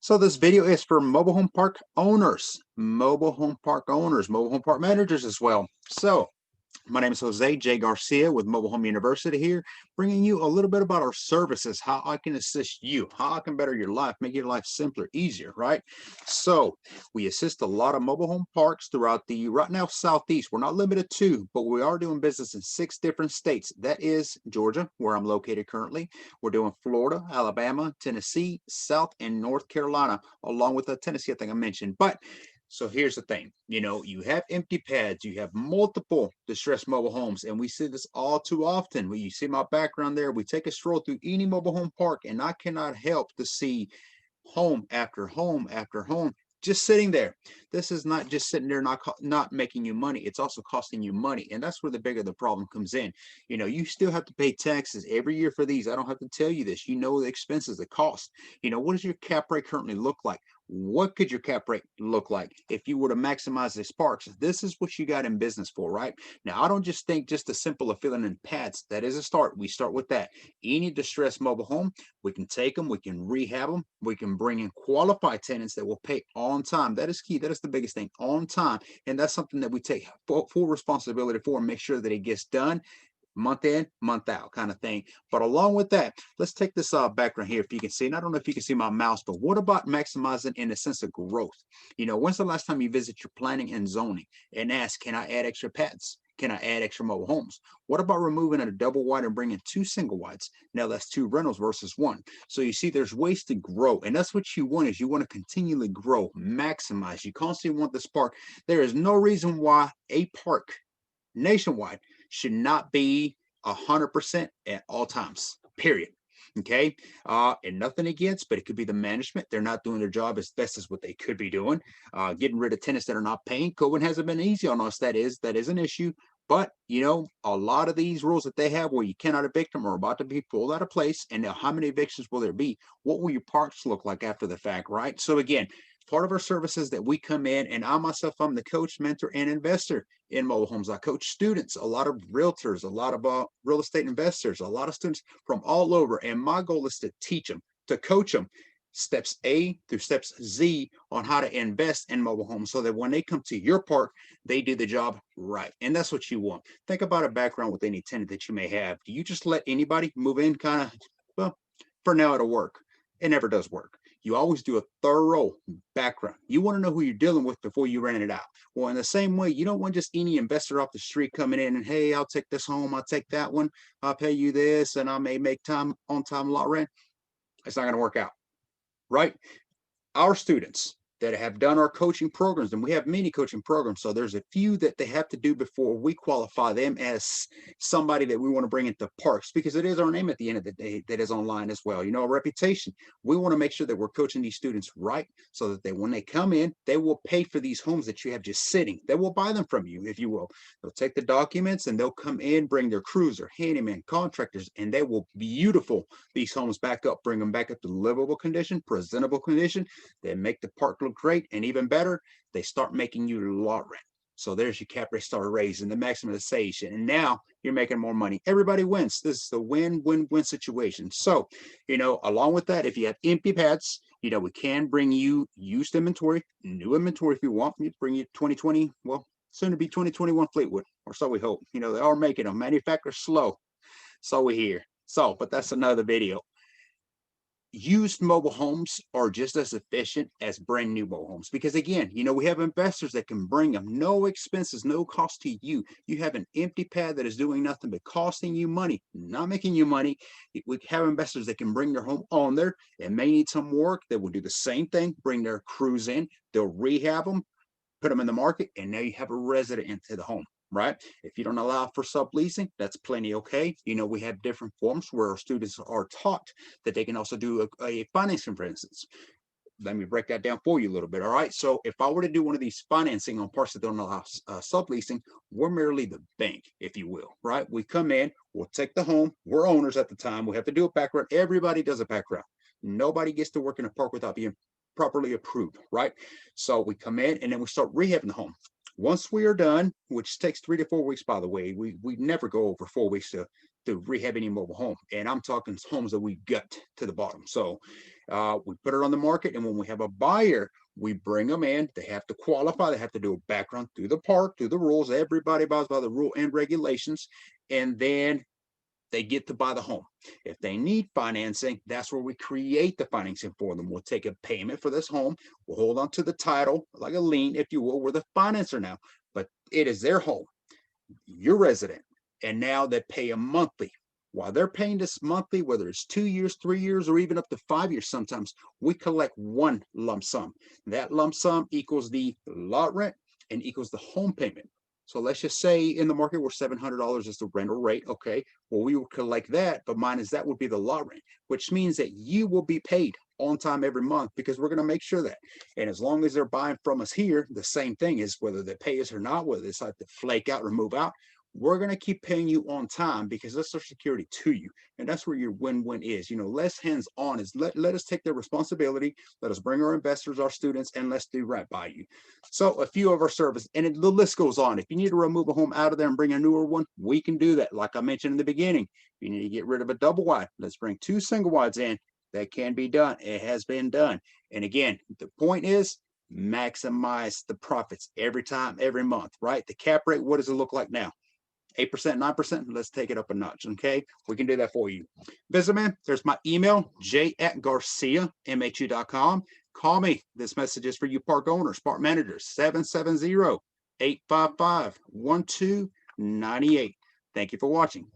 So this video is for mobile home park owners, mobile home park managers as well. So my name is Jose J. Garcia with Mobile Home University here, bringing you a little bit about our services, how I can assist you, how I can better your life, make your life simpler, easier, right? So we assist a lot of mobile home parks throughout the right now Southeast. We're not limited to, but we are doing business in 6 different states. That is Georgia, where I'm located currently. We're doing Florida, Alabama, Tennessee, South and North Carolina, along with Tennessee, I think I mentioned. But so here's the thing, you have empty pads, you have multiple distressed mobile homes, and we see this all too often. When you see my background there, we take a stroll through any mobile home park, and I cannot help to see home after home after home just sitting there. This is not just sitting there not making you money, it's also costing you money, and that's where the bigger the problem comes in. You still have to pay taxes every year for these. I don't have to tell you this. You know the expenses, the cost. What does your cap rate currently look like? What could your cap rate look like if you were to maximize these parks? This is what you got in business for, right? Now, I don't just think just the simple of filling in pads. That is a start. We start with that. Any distressed mobile home, we can take them, we can rehab them, we can bring in qualified tenants that will pay on time. That is key. That is the biggest thing, on time. And that's something that we take full responsibility for and make sure that it gets done month in, month out kind of thing. But along with that, let's take this background here. If you can see, and I don't know if you can see my mouse, but what about maximizing in the sense of growth? When's the last time you visit your planning and zoning and ask, can I add extra pads? Can I add extra mobile homes? What about removing a double wide and bringing 2 single wides? Now that's 2 rentals versus 1. So you see, there's ways to grow, and that's what you want. Is you want to continually grow, maximize. You constantly want this park. There is no reason why a park nationwide should not be 100% at all times, period. Okay. And nothing against, but it could be the management. They're not doing their job as best as what they could be doing. Getting rid of tenants that are not paying. COVID hasn't been easy on us. That is an issue. But a lot of these rules that they have where you cannot evict them are about to be pulled out of place. And now, how many evictions will there be? What will your parks look like after the fact, right? So again, part of our services that we come in, and I myself, I'm the coach, mentor, and investor in mobile homes. I coach students, a lot of realtors, a lot of real estate investors, a lot of students from all over. And my goal is to teach them, to coach them steps A through steps Z on how to invest in mobile homes so that when they come to your park, they do the job right. And that's what you want. Think about a background with any tenant that you may have. Do you just let anybody move in kind of, well, for now it'll work. It never does work. You always do a thorough background. You want to know who you're dealing with before you rent it out. Well, in the same way, you don't want just any investor off the street coming in and, hey, I'll take this home, I'll take that one, I'll pay you this, and I may make time on time lot rent. It's not going to work out, right? Our students that have done our coaching programs, and we have many coaching programs, so there's a few that they have to do before we qualify them as somebody that we want to bring into parks, because it is our name at the end of the day that is online as well. Our reputation. We want to make sure that we're coaching these students right, so that when they come in, they will pay for these homes that you have just sitting. They will buy them from you, if you will. They'll take the documents and they'll come in, bring their crews, their handyman, contractors, and they will beautiful these homes back up, bring them back up to livable condition, presentable condition. They make the park look great, and even better, they start making you lot rent. So there's your cap rate start raising, the maximization, and now you're making more money. Everybody wins. This is a win-win-win situation. So, along with that, if you have empty pads, we can bring you used inventory, new inventory if you want. We bring you 2020, well, soon to be 2021 Fleetwood, or so we hope. They are making them. Manufacturers slow, so we hear. So, but that's another video. Used mobile homes are just as efficient as brand new mobile homes, because again, we have investors that can bring them, no expenses, no cost to you. You have an empty pad that is doing nothing but costing you money, not making you money. We have investors that can bring their home on there and may need some work. They will do the same thing, bring their crews in, they'll rehab them, put them in the market, and now you have a resident into the home, right? If you don't allow for subleasing, that's plenty okay. We have different forms where our students are taught that they can also do a financing, for instance. Let me break that down for you a little bit. All right. So if I were to do one of these financing on parts that don't allow subleasing, we're merely the bank, if you will, right? We come in, we'll take the home. We're owners at the time. We have to do a background. Everybody does a background. Nobody gets to work in a park without being properly approved, right? So we come in and then we start rehabbing the home. Once we are done, which takes 3 to 4 weeks, by the way, we never go over 4 weeks to rehab any mobile home. And I'm talking homes that we gut to the bottom. So We put it on the market, and when we have a buyer, we bring them in. They have to qualify. They have to do a background through the park, through the rules. Everybody abides by the rule and regulations, and then they get to buy the home. If they need financing, that's where we create the financing for them. We'll take a payment for this home. We'll hold on to the title like a lien, if you will. We're the financer now, but it is their home, your resident, and now they pay a monthly. While they're paying this monthly, whether it's 2 years, 3 years, or even up to 5 years, sometimes we collect one lump sum. That lump sum equals the lot rent and equals the home payment. So let's just say in the market where $700 is the rental rate. Okay, well, we will collect that, but minus that would be the lot rent, which means that you will be paid on time every month, because we're going to make sure that. And as long as they're buying from us here, the same thing is whether they pay us or not, whether they decide to flake out or move out, we're going to keep paying you on time, because that's our security to you. And that's where your win-win is. Less hands-on is let us take the responsibility. Let us bring our investors, our students, and let's do right by you. So a few of our services, and the list goes on. If you need to remove a home out of there and bring a newer one, we can do that. Like I mentioned in the beginning, if you need to get rid of a double wide, let's bring 2 single wides in. That can be done. It has been done. And again, the point is maximize the profits every time, every month, right? The cap rate, what does it look like now? 8%, 9%, let's take it up a notch, okay? We can do that for you. Visit me. There's my email, j@garciamhu.com. Call me. This message is for you park owners, park managers, 770-855-1298. Thank you for watching.